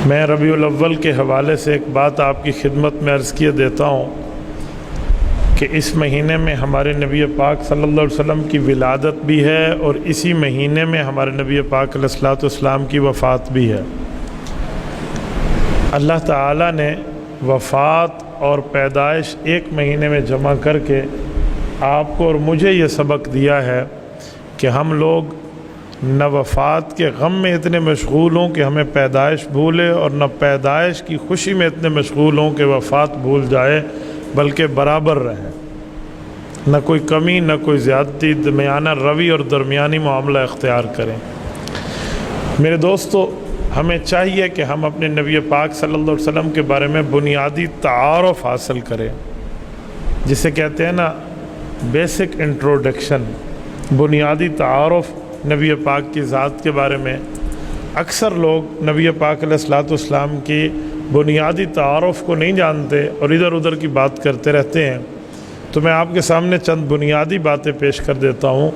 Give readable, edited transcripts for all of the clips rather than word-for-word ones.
میں ربیع الاول کے حوالے سے ایک بات آپ کی خدمت میں عرض کیے دیتا ہوں کہ اس مہینے میں ہمارے نبی پاک صلی اللہ علیہ وسلم کی ولادت بھی ہے اور اسی مہینے میں ہمارے نبی پاک علیہ الصلوۃ والسلام کی وفات بھی ہے۔ اللہ تعالیٰ نے وفات اور پیدائش ایک مہینے میں جمع کر کے آپ کو اور مجھے یہ سبق دیا ہے کہ ہم لوگ نہ وفات کے غم میں اتنے مشغول ہوں کہ ہمیں پیدائش بھولے، اور نہ پیدائش کی خوشی میں اتنے مشغول ہوں کہ وفات بھول جائے، بلکہ برابر رہیں، نہ کوئی کمی نہ کوئی زیادتی، درمیانہ روی اور درمیانی معاملہ اختیار کریں۔ میرے دوستو، ہمیں چاہیے کہ ہم اپنے نبی پاک صلی اللہ علیہ وسلم کے بارے میں بنیادی تعارف حاصل کریں، جسے کہتے ہیں نا بیسک انٹروڈکشن، بنیادی تعارف نبی پاک کی ذات کے بارے میں۔ اکثر لوگ نبی پاک علیہ الصلوۃ والسلام کی بنیادی تعارف کو نہیں جانتے اور ادھر ادھر کی بات کرتے رہتے ہیں، تو میں آپ کے سامنے چند بنیادی باتیں پیش کر دیتا ہوں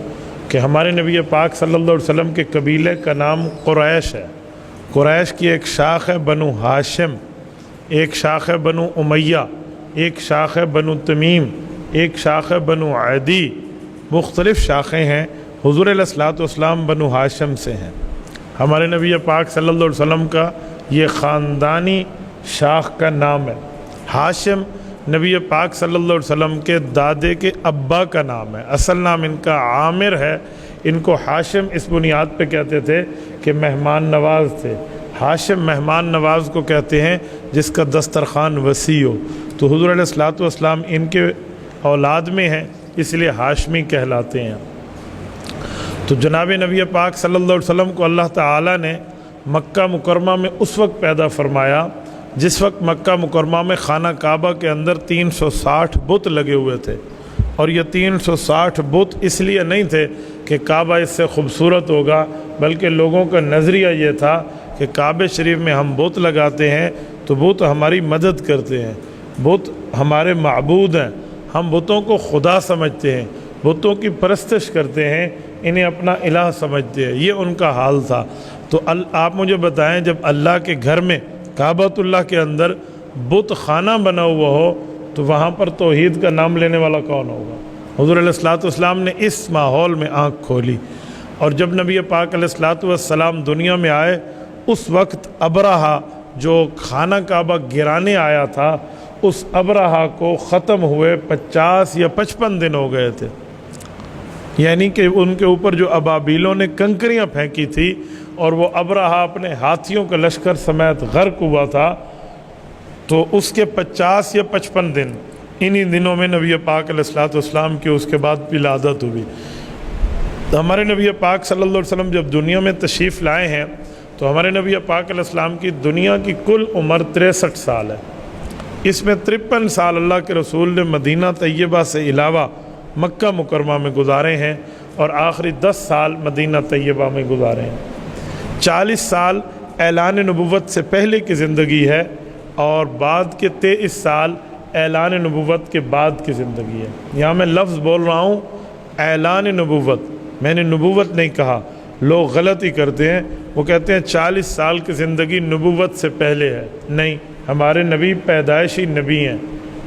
کہ ہمارے نبی پاک صلی اللہ علیہ وسلم کے قبیلے کا نام قریش ہے۔ قریش کی ایک شاخ ہے بنو ہاشم، ایک شاخ ہے بنو امیہ، ایک شاخ ہے بنو تمیم، ایک شاخ ہے بنو عدی، مختلف شاخیں ہیں۔ حضور علیہ الصلوۃ والسلام بنو ہاشم سے ہیں۔ ہمارے نبی پاک صلی اللہ علیہ وسلم کا یہ خاندانی شاخ کا نام ہے۔ ہاشم نبی پاک صلی اللہ علیہ وسلم کے دادے کے ابا کا نام ہے، اصل نام ان کا عامر ہے۔ ان کو ہاشم اس بنیاد پہ کہتے تھے کہ مہمان نواز تھے۔ ہاشم مہمان نواز کو کہتے ہیں جس کا دسترخوان وسیع ہو، تو حضور علیہ الصلوۃ والسلام ان کے اولاد میں ہیں، اس لیے ہاشمی کہلاتے ہیں۔ تو جناب نبی پاک صلی اللہ علیہ وسلم کو اللہ تعالیٰ نے مکہ مکرمہ میں اس وقت پیدا فرمایا جس وقت مکہ مکرمہ میں خانہ کعبہ کے اندر 360 بت لگے ہوئے تھے، اور یہ 360 بت اس لیے نہیں تھے کہ کعبہ اس سے خوبصورت ہوگا، بلکہ لوگوں کا نظریہ یہ تھا کہ کعبہ شریف میں ہم بت لگاتے ہیں تو بت ہماری مدد کرتے ہیں، بت ہمارے معبود ہیں، ہم بتوں کو خدا سمجھتے ہیں، بتوں کی پرستش کرتے ہیں، انہیں اپنا الہ سمجھتے ہیں۔ یہ ان کا حال تھا۔ تو آپ مجھے بتائیں، جب اللہ کے گھر میں کعبۃ اللہ کے اندر بت خانہ بنا ہوا ہو تو وہاں پر توحید کا نام لینے والا کون ہوگا؟ حضور علیہ الصلوۃ والسلام نے اس ماحول میں آنکھ کھولی، اور جب نبی پاک علیہ الصلوۃ والسلام دنیا میں آئے، اس وقت ابرہہ جو خانہ کعبہ گرانے آیا تھا، اس ابرہہ کو ختم ہوئے 50 یا 55 دن ہو گئے تھے، یعنی کہ ان کے اوپر جو ابابیلوں نے کنکریاں پھینکی تھی اور وہ ابرہہ اپنے ہاتھیوں کا لشکر سمیت غرق ہوا تھا، تو اس کے 50 یا 55 دن انہی دنوں میں نبی پاک علیہ الصلوۃ والسلام کی اس کے بعد ولادت ہوئی۔ تو ہمارے نبی پاک صلی اللہ علیہ وسلم جب دنیا میں تشریف لائے ہیں تو ہمارے نبی پاک علیہ السلام کی دنیا کی کل عمر 63 سال ہے۔ اس میں 53 سال اللہ کے رسول نے مدینہ طیبہ سے علاوہ مکہ مکرمہ میں گزارے ہیں، اور آخری 10 سال مدینہ طیبہ میں گزارے ہیں۔ 40 سال اعلان نبوت سے پہلے کی زندگی ہے، اور بعد کے 23 سال اعلان نبوت کے بعد کی زندگی ہے۔ یہاں میں لفظ بول رہا ہوں اعلان نبوت، میں نے نبوت نہیں کہا۔ لوگ غلطی کرتے ہیں، وہ کہتے ہیں 40 سال کی زندگی نبوت سے پہلے ہے۔ نہیں، ہمارے نبی پیدائشی نبی ہیں۔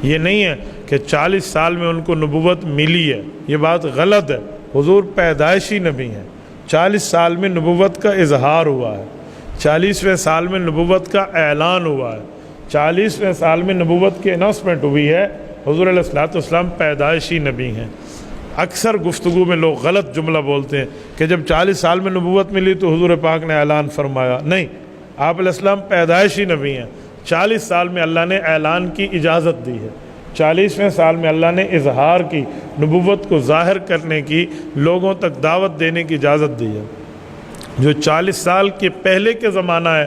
یہ نہیں ہے کہ 40 سال میں ان کو نبوت ملی ہے، یہ بات غلط ہے۔ حضور پیدائشی نبی ہیں۔ 40 سال میں نبوت کا اظہار ہوا ہے، 40ویں سال میں نبوت کا اعلان ہوا ہے، 40ویں سال میں نبوت کی اناؤنسمنٹ ہوئی ہے۔ حضور علیہ الصلوۃ والسلام پیدائشی نبی ہیں۔ اکثر گفتگو میں لوگ غلط جملہ بولتے ہیں کہ جب 40 سال میں نبوت ملی تو حضور پاک نے اعلان فرمایا۔ نہیں، آپ علیہ السلام پیدائشی نبی ہیں۔ 40 سال میں اللہ نے اعلان کی اجازت دی ہے، 40ویں سال میں اللہ نے اظہار کی، نبوت کو ظاہر کرنے کی، لوگوں تک دعوت دینے کی اجازت دی ہے۔ جو 40 سال کے پہلے کے زمانہ ہے،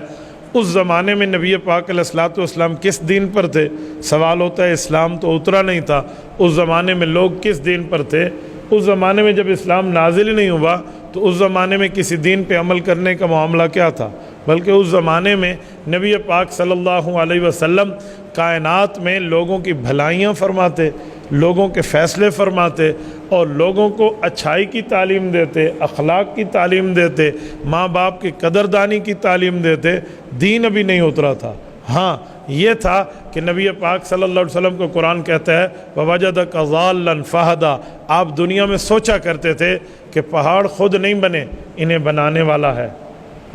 اس زمانے میں نبی پاک علیہ الصلوۃ والسلام کس دین پر تھے؟ سوال ہوتا ہے، اسلام تو اترا نہیں تھا، اس زمانے میں لوگ کس دین پر تھے؟ اس زمانے میں جب اسلام نازل ہی نہیں ہوا تو اس زمانے میں کسی دین پہ عمل کرنے کا معاملہ کیا تھا؟ بلکہ اس زمانے میں نبی پاک صلی اللہ علیہ وسلم کائنات میں لوگوں کی بھلائیاں فرماتے، لوگوں کے فیصلے فرماتے، اور لوگوں کو اچھائی کی تعلیم دیتے، اخلاق کی تعلیم دیتے، ماں باپ کی قدردانی کی تعلیم دیتے، دین ابھی نہیں اترا تھا۔ ہاں یہ تھا کہ نبی پاک صلی اللہ علیہ وسلم کو قرآن کہتا ہے وَوَجَدَكَ ضَالًّا فَهَدَىٰ، آپ دنیا میں سوچا کرتے تھے کہ پہاڑ خود نہیں بنے، انہیں بنانے والا ہے،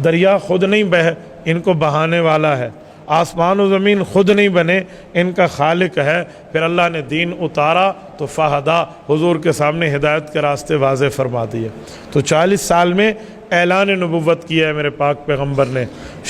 دریا خود نہیں بہے، ان کو بہانے والا ہے، آسمان و زمین خود نہیں بنے، ان کا خالق ہے۔ پھر اللہ نے دین اتارا تو فہدا، حضور کے سامنے ہدایت کے راستے واضح فرما دیے۔ تو 40 سال میں اعلان نبوت کیا ہے میرے پاک پیغمبر نے۔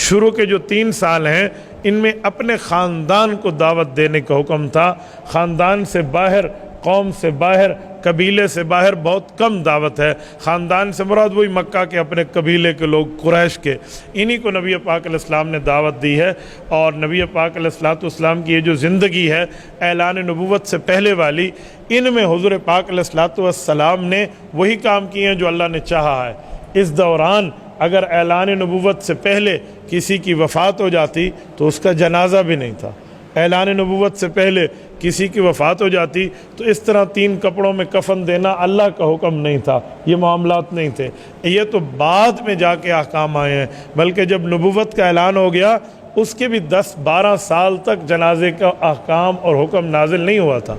شروع کے جو 3 سال ہیں ان میں اپنے خاندان کو دعوت دینے کا حکم تھا، خاندان سے باہر، قوم سے باہر، قبیلے سے باہر بہت کم دعوت ہے۔ خاندان سے مراد وہی مکہ کے اپنے قبیلے کے لوگ، قریش کے، انہی کو نبی پاک علیہ السلام نے دعوت دی ہے۔ اور نبی پاک علیہ السلام کی یہ جو زندگی ہے اعلان نبوت سے پہلے والی، ان میں حضور پاک علیہ السلام نے وہی کام کیے ہیں جو اللہ نے چاہا ہے۔ اس دوران اگر اعلان نبوت سے پہلے کسی کی وفات ہو جاتی تو اس کا جنازہ بھی نہیں تھا، اعلان نبوت سے پہلے کسی کی وفات ہو جاتی تو اس طرح 3 کپڑوں میں کفن دینا اللہ کا حکم نہیں تھا، یہ معاملات نہیں تھے۔ یہ تو بعد میں جا کے احکام آئے ہیں، بلکہ جب نبوت کا اعلان ہو گیا اس کے بھی 10-12 سال تک جنازے کا احکام اور حکم نازل نہیں ہوا تھا۔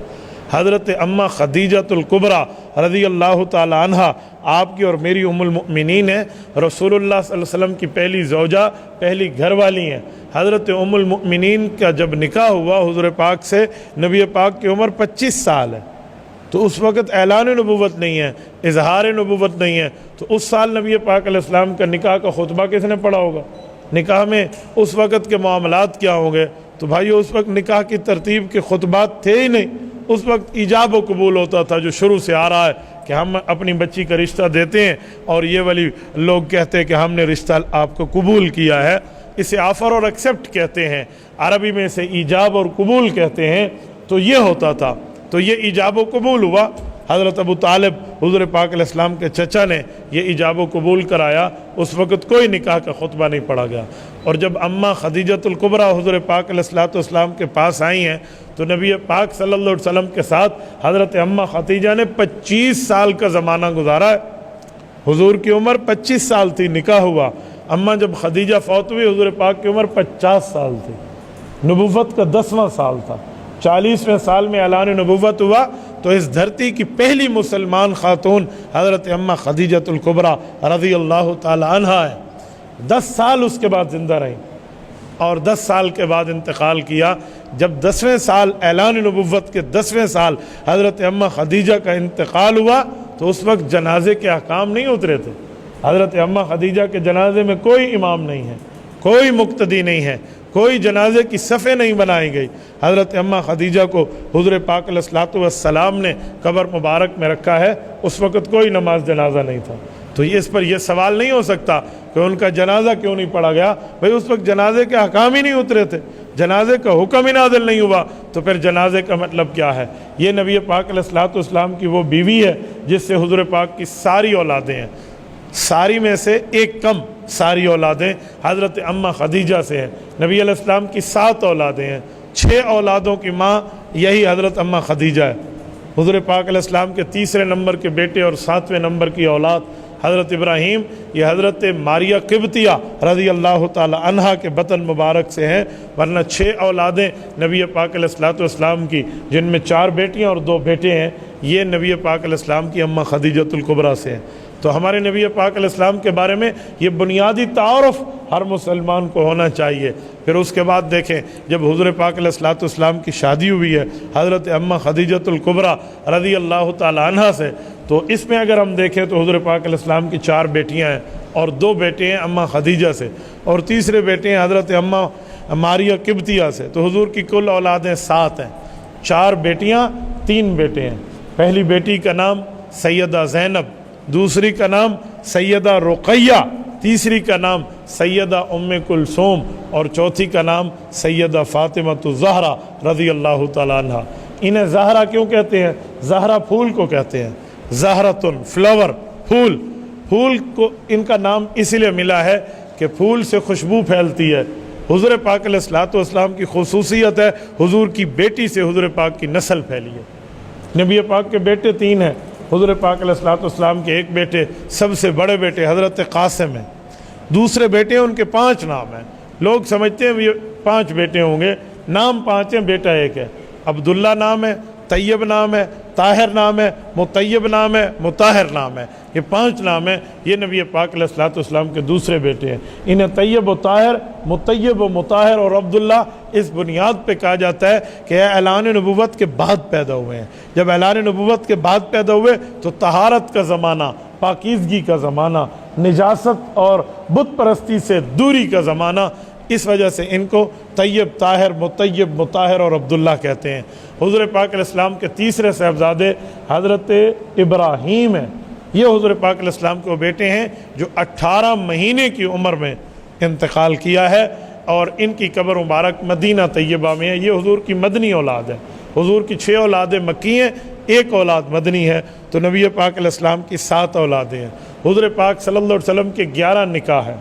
حضرت اماں خدیجۃ الکبریٰ رضی اللہ تعالی عنہ آپ کی اور میری ام المؤمنین ہیں، رسول اللہ صلی اللہ علیہ وسلم کی پہلی زوجہ، پہلی گھر والی ہیں۔ حضرت ام المؤمنین کا جب نکاح ہوا حضور پاک سے، نبی پاک کی عمر 25 سال ہے، تو اس وقت اعلان نبوت نہیں ہے، اظہار نبوت نہیں ہے، تو اس سال نبی پاک علیہ السلام کا نکاح کا خطبہ کس نے پڑھا ہوگا؟ نکاح میں اس وقت کے معاملات کیا ہوں گے؟ تو بھائیو اس وقت نکاح کی ترتیب کے خطبات تھے ہی نہیں، اس وقت ایجاب و قبول ہوتا تھا جو شروع سے آ رہا ہے کہ ہم اپنی بچی کا رشتہ دیتے ہیں اور یہ والی لوگ کہتے ہیں کہ ہم نے رشتہ آپ کو قبول کیا ہے، اسے آفر اور ایکسیپٹ کہتے ہیں، عربی میں اسے ایجاب اور قبول کہتے ہیں۔ تو یہ ہوتا تھا، تو یہ ایجاب و قبول ہوا۔ حضرت ابو طالب حضور پاک علیہ السلام کے چچا نے یہ ایجاب و قبول کرایا، اس وقت کوئی نکاح کا خطبہ نہیں پڑھا گیا۔ اور جب اماں خدیجۃ الکبریٰ حضور پاک علیہ السلام کے پاس آئی ہیں تو نبی پاک صلی اللہ علیہ وسلم کے ساتھ حضرت اماں خدیجہ نے 25 سال کا زمانہ گزارا ہے۔ حضور کی عمر 25 سال تھی، نکاح ہوا۔ اماں جب خدیجہ فوت ہوئی حضور پاک کی عمر 50 سال تھی، نبوت کا 10واں سال تھا۔ 40ویں سال میں اعلان نبوت ہوا تو اس دھرتی کی پہلی مسلمان خاتون حضرت اماں خدیجۃ الکبریٰ رضی اللہ تعالی عنہ ہے۔ 10 سال اس کے بعد زندہ رہیں اور 10 سال کے بعد انتقال کیا۔ جب 10ویں سال اعلان نبوت کے 10ویں سال حضرت اماں خدیجہ کا انتقال ہوا تو اس وقت جنازے کے احکام نہیں اترے تھے۔ حضرت اماں خدیجہ کے جنازے میں کوئی امام نہیں ہے، کوئی مقتدی نہیں ہے، کوئی جنازے کی صفیں نہیں بنائی گئی۔ حضرت اماں خدیجہ کو حضور پاک علیہ السلام نے قبر مبارک میں رکھا ہے، اس وقت کوئی نماز جنازہ نہیں تھا۔ تو اس پر یہ سوال نہیں ہو سکتا کہ ان کا جنازہ کیوں نہیں پڑھا گیا، بھئی اس وقت جنازے کے احکام ہی نہیں اترے تھے، جنازے کا حکم ہی نازل نہیں ہوا، تو پھر جنازے کا مطلب کیا ہے؟ یہ نبی پاک علیہ السلام کی وہ بیوی ہے جس سے حضور پاک کی ساری اولادیں ہیں، ساری میں سے ایک کم ساری اولادیں حضرت اماں خدیجہ سے ہیں۔ نبی علیہ السلام کی 7 اولادیں ہیں، 6 اولادوں کی ماں یہی حضرت اماں خدیجہ ہے۔ حضور پاک علیہ السلام کے 3 نمبر کے بیٹے اور 7ویں نمبر کی اولاد حضرت ابراہیم، یہ حضرت ماریہ قبطیہ رضی اللہ تعالی عنہا کے بطن مبارک سے ہیں، ورنہ 6 اولادیں نبی پاک علیہ السلام کی، جن میں 4 بیٹیاں اور 2 بیٹے ہیں، یہ نبی پاک علیہ السلام کی اماں خدیجۃ الکبریٰ سے ہیں۔ تو ہمارے نبی پاک علیہ السلام کے بارے میں یہ بنیادی تعارف ہر مسلمان کو ہونا چاہیے۔ پھر اس کے بعد دیکھیں جب حضور پاک علیہ السلام کی شادی ہوئی ہے حضرت اماں خدیجۃ الکبریٰ رضی اللہ تعالی عنہا سے، تو اس میں اگر ہم دیکھیں تو حضور پاک علیہ السلام کی 4 بیٹیاں ہیں اور 2 بیٹے ہیں اماں خدیجہ سے، اور تیسرے بیٹے ہیں حضرت اماں ماریہ قبطیہ سے۔ تو حضور کی کل اولادیں 7 ہیں، 4 بیٹیاں 3 بیٹے ہیں۔ پہلی بیٹی کا نام سیدہ زینب، دوسری کا نام سیدہ رقیہ، تیسری کا نام سیدہ ام کلثوم، اور چوتھی کا نام سیدہ فاطمہ الزہرا رضی اللہ تعالی عنہ۔ انہیں زہرا کیوں کہتے ہیں؟ زہرا پھول کو کہتے ہیں، زہرتن فلاور، پھول، پھول کو ان کا نام اس لیے ملا ہے کہ پھول سے خوشبو پھیلتی ہے۔ حضور پاک علیہ السلام کی خصوصیت ہے حضور کی بیٹی سے حضور پاک کی نسل پھیلی ہے۔ نبی پاک کے بیٹے 3 ہیں، حضور پاک علیہ الصلوۃ والسلام کے ایک بیٹے سب سے بڑے بیٹے حضرت قاسم ہیں، دوسرے بیٹے ان کے 5 نام ہیں، لوگ سمجھتے ہیں یہ 5 بیٹے ہوں گے، نام 5 ہیں، بیٹا ایک ہے۔ عبداللہ نام ہے، طیب نام ہے، طاہر نام ہے، مطیب نام ہے، مطہر نام ہے، یہ 5 نام ہیں۔ یہ نبی پاک علیہ الصلوۃ والسلام کے دوسرے بیٹے ہیں۔ انہیں طیب و طاہر، مطیب و مطہر اور عبداللہ اس بنیاد پہ کہا جاتا ہے کہ اعلان نبوت کے بعد پیدا ہوئے ہیں۔ جب اعلان نبوت کے بعد پیدا ہوئے تو طہارت کا زمانہ، پاکیزگی کا زمانہ، نجاست اور بت پرستی سے دوری کا زمانہ، اس وجہ سے ان کو طیب، طاہر، مطیب، مطہر اور عبداللہ کہتے ہیں۔ حضور پاک علیہ السلام کے تیسرے صاحبزادے حضرت ابراہیم ہیں۔ یہ حضور پاک علیہ السلام کے وہ بیٹے ہیں جو 18 مہینے کی عمر میں انتقال کیا ہے، اور ان کی قبر مبارک مدینہ طیبہ میں ہے۔ یہ حضور کی مدنی اولاد ہے۔ حضور کی 6 اولادیں مکی ہیں، 1 اولاد مدنی ہے، تو نبی پاک علیہ السلام کی 7 اولادیں ہیں۔ حضور پاک صلی اللہ علیہ وسلم کے 11 نکاح ہیں۔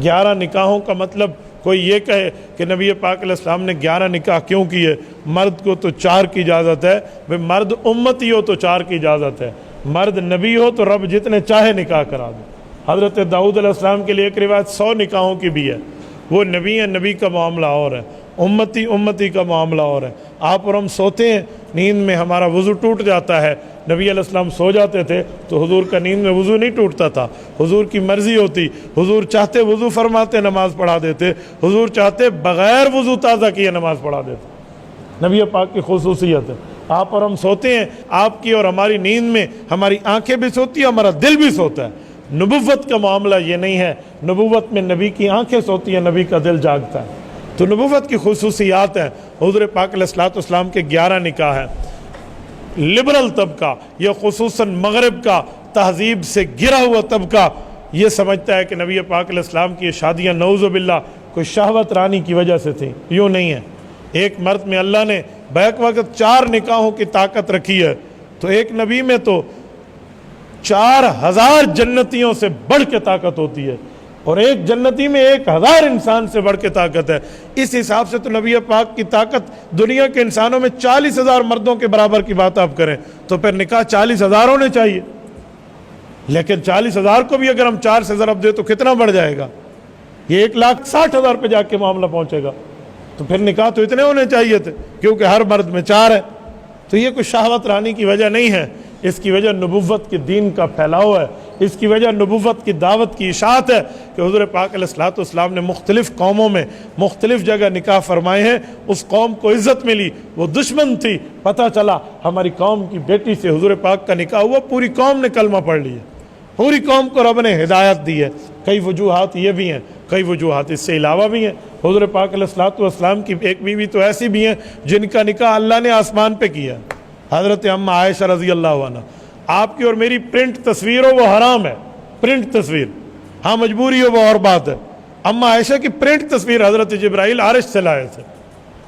11 نکاحوں کا مطلب کوئی یہ کہے کہ نبی پاک علیہ السلام نے 11 نکاح کیوں کیے؟ مرد کو تو 4 کی اجازت ہے، بھئی مرد امتی ہو تو 4 کی اجازت ہے، مرد نبی ہو تو رب جتنے چاہے نکاح کرا دے۔ حضرت داؤد علیہ السلام کے لیے ایک روایت 100 نکاحوں کی بھی ہے۔ وہ نبی ہیں، نبی کا معاملہ اور ہے، امتی کا معاملہ اور ہے۔ آپ اور ہم سوتے ہیں، نیند میں ہمارا وضو ٹوٹ جاتا ہے، نبی علیہ السلام سو جاتے تھے تو حضور کا نیند میں وضو نہیں ٹوٹتا تھا، حضور کی مرضی ہوتی، حضور چاہتے وضو فرماتے نماز پڑھا دیتے، حضور چاہتے بغیر وضو تازہ کیے نماز پڑھا دیتے۔ نبی پاک کی خصوصیت ہے۔ آپ اور ہم سوتے ہیں، آپ کی اور ہماری نیند میں ہماری آنکھیں بھی سوتی ہیں، ہمارا دل بھی سوتا ہے۔ نبوت کا معاملہ یہ نہیں ہے، نبوت میں نبی کی آنکھیں سوتی ہیں، نبی کا دل جاگتا ہے۔ تو نبوت کی خصوصیات ہیں۔ حضور پاک علیہ الصلوۃ والسلام کے 11 نکاح ہیں۔ لبرل طبقہ، یہ خصوصاً مغرب کا تہذیب سے گرا ہوا طبقہ یہ سمجھتا ہے کہ نبی پاک علیہ السلام کی یہ شادیاں نعوذ باللہ کوئی شہوت رانی کی وجہ سے تھیں۔ یوں نہیں ہے۔ ایک مرد میں اللہ نے بیک وقت 4 نکاحوں کی طاقت رکھی ہے، تو ایک نبی میں تو 4000 جنتیوں سے بڑھ کے طاقت ہوتی ہے، اور ایک جنتی میں 1000 انسان سے بڑھ کے طاقت ہے۔ اس حساب سے تو نبی پاک کی طاقت دنیا کے انسانوں میں 40,000 مردوں کے برابر کی بات آپ کریں تو پھر نکاح 40,000 ہونے چاہیے، لیکن 40,000 کو بھی اگر ہم 4 سے ضرب دیں تو کتنا بڑھ جائے گا؟ یہ 1,60,000 پہ جا کے معاملہ پہنچے گا۔ تو پھر نکاح تو اتنے ہونے چاہیے تھے، کیونکہ ہر مرد میں 4 ہے۔ تو یہ کوئی شہوت رانی کی وجہ نہیں ہے، اس کی وجہ نبوت کے دین کا پھیلاؤ ہے، اس کی وجہ نبوت کی دعوت کی اشاعت ہے کہ حضور پاک علیہ الصلوۃ والسلام نے مختلف قوموں میں مختلف جگہ نکاح فرمائے ہیں، اس قوم کو عزت ملی، وہ دشمن تھی، پتہ چلا ہماری قوم کی بیٹی سے حضور پاک کا نکاح ہوا، پوری قوم نے کلمہ پڑھ لیا، پوری قوم کو رب نے ہدایت دی ہے۔ کئی وجوہات یہ بھی ہیں، کئی وجوہات اس سے علاوہ بھی ہیں۔ حضور پاک علیہ الصلوۃ والسلام کی ایک بیوی تو ایسی بھی ہیں جن کا نکاح اللہ نے آسمان پہ کیا، حضرت اماں عائشہ رضی اللہ عنہ۔ آپ کی اور میری پرنٹ تصویر ہو وہ حرام ہے، پرنٹ تصویر، ہاں مجبوری ہو وہ اور بات ہے۔ اماں عائشہ کی پرنٹ تصویر حضرت جبرائیل عرش سے لائے تھے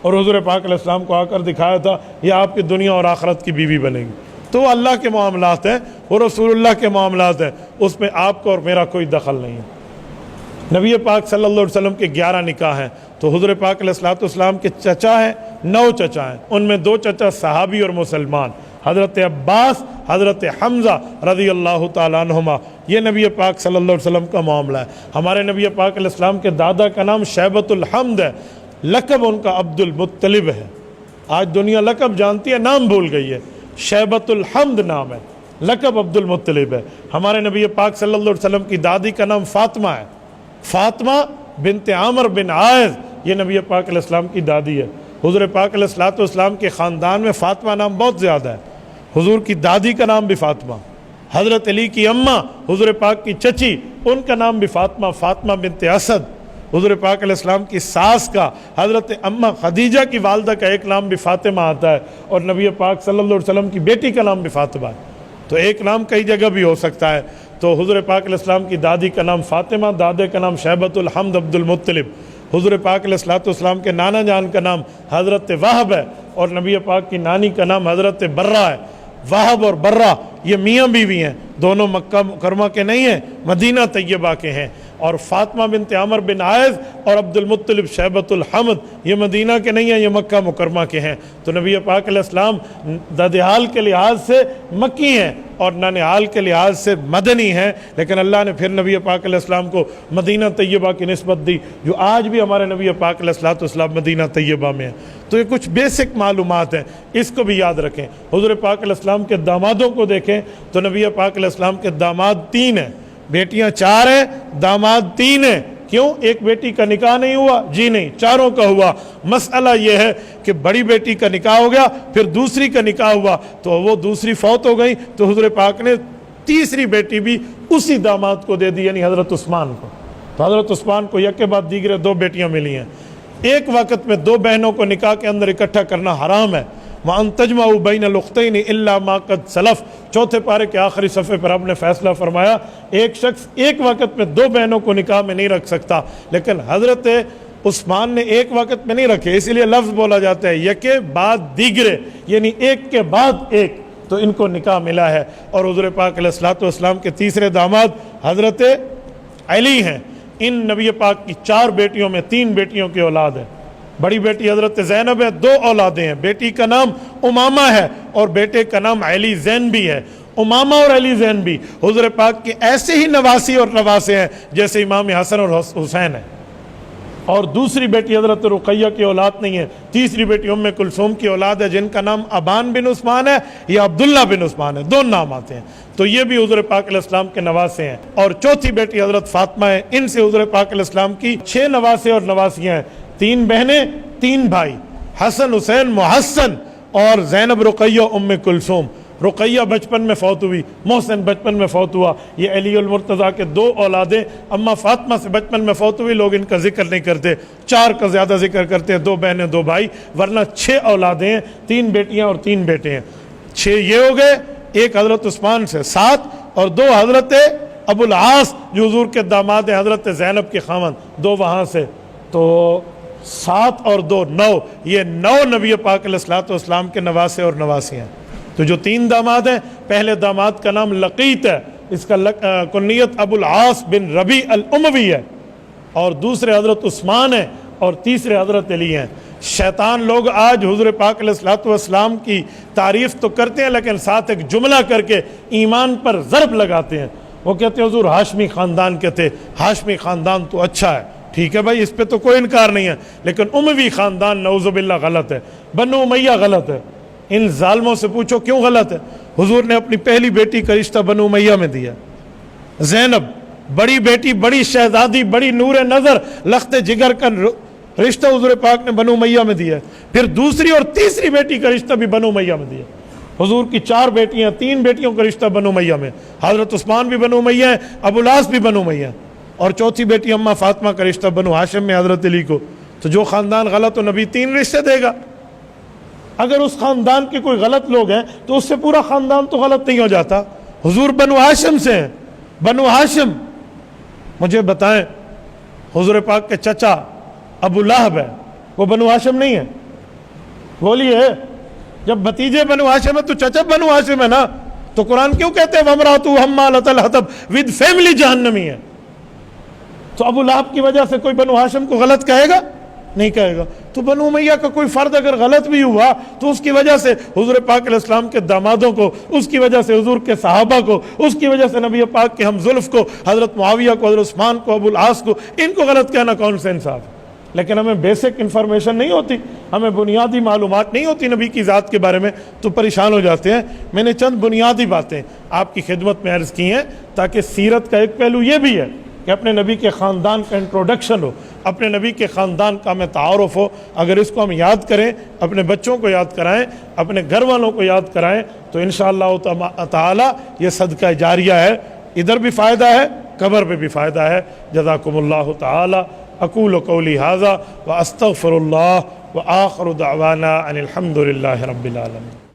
اور حضور پاک علیہ السلام کو آ کر دکھایا تھا یہ آپ کی دنیا اور آخرت کی بیوی بنے گی۔ تو وہ اللہ کے معاملات ہیں، وہ رسول اللہ کے معاملات ہیں، اس میں آپ کا اور میرا کوئی دخل نہیں ہے۔ نبی پاک صلی اللہ علیہ وسلم کے 11 نکاح ہیں، تو حضور پاک علیہ الصلوۃ والسلام کے چچا ہیں، 9 چچا ہیں، ان میں 2 چچا صحابی اور مسلمان، حضرت عباس، حضرت حمزہ رضی اللہ تعالیٰ عنہما۔ یہ نبی پاک صلی اللہ علیہ وسلم کا معاملہ ہے۔ ہمارے نبی پاک علیہ السلام کے دادا کا نام شیبۃ الحمد ہے، لقب ان کا عبد المطلب ہے۔ آج دنیا لقب جانتی ہے، نام بھول گئی ہے۔ شیبۃ الحمد نام ہے، لقب عبد المطلب ہے۔ ہمارے نبی پاک صلی اللہ علیہ وسلم کی دادی کا نام فاطمہ ہے، فاطمہ بنت عامر بن عائذ، یہ نبی پاک علیہ السلام کی دادی ہے۔ حضور پاک علیہ الصلوۃ والسلام کے خاندان میں فاطمہ نام بہت زیادہ ہے، حضور کی دادی کا نام بھی فاطمہ، حضرت علی کی اماں حضور پاک کی چچی ان کا نام بھی فاطمہ، فاطمہ بنت اسد۔ حضور پاک علیہ السلام کی ساس کا، حضرت اماں خدیجہ کی والدہ کا ایک نام بھی فاطمہ آتا ہے، اور نبی پاک صلی اللہ علیہ وسلم کی بیٹی کا نام بھی فاطمہ ہے۔ تو ایک نام کئی جگہ بھی ہو سکتا ہے۔ تو حضور پاک علیہ السلام کی دادی کا نام فاطمہ، دادے کا نام شیبۃ الحمد عبد المطلب۔ حضور پاک علیہ الصلوۃ والسلام کے نانا جان کا نام حضرت وہب ہے، اور نبی پاک کی نانی کا نام حضرت برہ ہے۔ وہب اور برہ یہ میاں بیوی ہیں، دونوں مکہ مکرمہ کے نہیں ہیں، مدینہ طیبہ کے ہیں۔ اور فاطمہ بنت عمر بن عائز اور عبد المطلب شیبۃ الحمد یہ مدینہ کے نہیں ہیں، یہ مکہ مکرمہ کے ہیں۔ تو نبی پاک علیہ السلام ددحال کے لحاظ سے مکی ہیں اور ننہال کے لحاظ سے مدنی ہیں، لیکن اللہ نے پھر نبی پاک علیہ السلام کو مدینہ طیبہ کی نسبت دی، جو آج بھی ہمارے نبی پاک علیہ السلام مدینہ طیبہ میں ہیں۔ تو یہ کچھ بیسک معلومات ہیں، اس کو بھی یاد رکھیں۔ حضور پاک علیہ السلام کے دامادوں کو دیکھیں تو نبی پاک علیہ السلام کے داماد 3 ہیں، بیٹیاں 4 ہیں، داماد 3 ہیں۔ کیوں؟ ایک بیٹی کا نکاح نہیں ہوا؟ جی نہیں، چاروں کا ہوا۔ مسئلہ یہ ہے کہ بڑی بیٹی کا نکاح ہو گیا، پھر دوسری کا نکاح ہوا تو وہ دوسری فوت ہو گئی، تو حضور پاک نے تیسری بیٹی بھی اسی داماد کو دے دی، یعنی حضرت عثمان کو۔ تو حضرت عثمان کو یک کے بعد دیگرے 2 بیٹیاں ملی ہیں۔ ایک وقت میں 2 بہنوں کو نکاح کے اندر اکٹھا کرنا حرام ہے۔ وَأَن تَجْمَعُوا بَيْنَ الْأُخْتَيْنِ إِلَّا مَا قَدْ سَلَفَ، چوتھے پارے کے آخری صفحے پر آپ نے فیصلہ فرمایا ایک شخص ایک وقت میں 2 بہنوں کو نکاح میں نہیں رکھ سکتا، لیکن حضرت عثمان نے ایک وقت میں نہیں رکھے، اسی لیے لفظ بولا جاتا ہے یکے بعد دیگرے، یعنی ایک کے بعد ایک، تو ان کو نکاح ملا ہے۔ اور حضور پاک علیہ الصلوۃ والسلام کے تیسرے داماد حضرت علی ہیں۔ ان نبی پاک کی 4 بیٹیوں میں 3 بیٹیوں کی اولاد ہے۔ بڑی بیٹی حضرت زینب ہے، 2 اولادیں ہیں، بیٹی کا نام امامہ ہے اور بیٹے کا نام علی زین بھی ہے۔ امامہ اور علی زین بھی حضور پاک کے ایسے ہی نواسی اور نواسے ہیں جیسے امام حسن اور حسین ہیں۔ اور دوسری بیٹی حضرت رقیہ کی اولاد نہیں ہے، تیسری بیٹی ام کلثوم کی اولاد ہے جن کا نام ابان بن عثمان ہے یا عبداللہ بن عثمان ہے، 2 نام آتے ہیں، تو یہ بھی حضور پاک علیہ السلام کے نواسے ہیں۔ اور چوتھی بیٹی حضرت فاطمہ ہے، ان سے حضور پاک علیہ السلام کی 6 نواسے اور نواسیاں ہیں، 3 بہنیں 3 بھائی، حسن حسین محسن اور زینب رقیہ ام کلثوم۔ رقیہ بچپن میں فوت ہوئی، محسن بچپن میں فوت ہوا۔ یہ علی المرتضیٰ کے 2 اولادیں اما فاطمہ سے بچپن میں فوت ہوئی، لوگ ان کا ذکر نہیں کرتے، 4 کا زیادہ ذکر کرتے ہیں، 2 بہنیں 2 بھائی، ورنہ 6 اولادیں ہیں، 3 بیٹیاں اور 3 بیٹے ہیں۔ 6 یہ ہو گئے، ایک حضرت عثمان سے 7 اور 2 حضرت ابو العاص جو حضور کے داماد ہیں، حضرت زینب کے خاوند، 2 وہاں سے، تو 7 اور 2 9، یہ 9 نبی پاک علیہ الصلوۃ والسلام کے نواسے اور نواسی ہیں۔ تو جو 3 داماد ہیں، پہلے داماد کا نام لقیت ہے، اس کا کنیت ابو العاص بن ربیع الاموی ہے، اور دوسرے حضرت عثمان ہیں اور تیسرے حضرت علی ہیں۔ شیطان لوگ آج حضور پاک علیہ الصلوۃ والسلام کی تعریف تو کرتے ہیں لیکن ساتھ ایک جملہ کر کے ایمان پر ضرب لگاتے ہیں، وہ کہتے ہیں حضور ہاشمی خاندان کے تھے، ہاشمی خاندان تو اچھا ہے، ٹھیک ہے بھائی، اس پہ تو کوئی انکار نہیں ہے، لیکن اموی خاندان نعوذ باللہ غلط ہے، بنو امیہ غلط ہے۔ ان ظالموں سے پوچھو کیوں غلط ہے؟ حضور نے اپنی پہلی بیٹی کا رشتہ بنو امیہ میں دیا، زینب بڑی بیٹی، بڑی شہزادی، بڑی نور نظر، لخت جگر کا رشتہ حضور پاک نے بنو امیہ میں دیا، پھر دوسری اور تیسری بیٹی کا رشتہ بھی بنو امیہ میں دیا۔ حضور کی 4 بیٹیاں، 3 بیٹیوں کا رشتہ بنو امیہ میں، حضرت عثمان بھی بنو امیہ ہیں، ابو العاص بھی بنو امیہ ہیں، اور چوتھی بیٹی اماں فاطمہ کا رشتہ بنو ہاشم میں حضرت علی کو۔ تو جو خاندان غلط ہو نبی 3 رشتے دے گا۔ اگر اس خاندان کے کوئی غلط لوگ ہیں تو اس سے پورا خاندان تو غلط نہیں ہو جاتا۔ حضور بنو ہاشم سے ہیں، بنو ہاشم، مجھے بتائیں حضور پاک کے چچا ابو لہب ہے، وہ بنو ہاشم نہیں ہے؟ بولیے، جب بھتیجے بنو ہاشم ہے تو چچا بنو ہاشم ہے نا، تو قرآن کیوں کہتے ہیں وَامْرَأَتُهُ حَمَّالَةَ الْحَطَبِ ود فیملی جہنمی ہے؟ تو ابو لہب کی وجہ سے کوئی بنو ہاشم کو غلط کہے گا؟ نہیں کہے گا۔ تو بنو امیہ کا کوئی فرد اگر غلط بھی ہوا تو اس کی وجہ سے حضور پاک علیہ السلام کے دامادوں کو، اس کی وجہ سے حضور کے صحابہ کو، اس کی وجہ سے نبی پاک کے ہم زلف کو، حضرت معاویہ کو، حضرت عثمان کو، ابو العاص کو، ان کو غلط کہنا کون سے انصاف ہے؟ لیکن ہمیں بیسک انفارمیشن نہیں ہوتی، ہمیں بنیادی معلومات نہیں ہوتی نبی کی ذات کے بارے میں، تو پریشان ہو جاتے ہیں۔ میں نے چند بنیادی باتیں آپ کی خدمت میں عرض کی ہیں تاکہ سیرت کا ایک پہلو یہ بھی ہے کہ اپنے نبی کے خاندان کا انٹروڈکشن ہو، اپنے نبی کے خاندان کا ہمیں تعارف ہو۔ اگر اس کو ہم یاد کریں، اپنے بچوں کو یاد کرائیں، اپنے گھر والوں کو یاد کرائیں، تو انشاءاللہ تعالی یہ صدقہ جاریہ ہے، ادھر بھی فائدہ ہے، قبر پہ بھی فائدہ ہے۔ جزاکم اللہ تعالی۔ اقول قولی ھذا واستغفر اللہ وآخر دعوانا ان الحمد للہ رب العالمین۔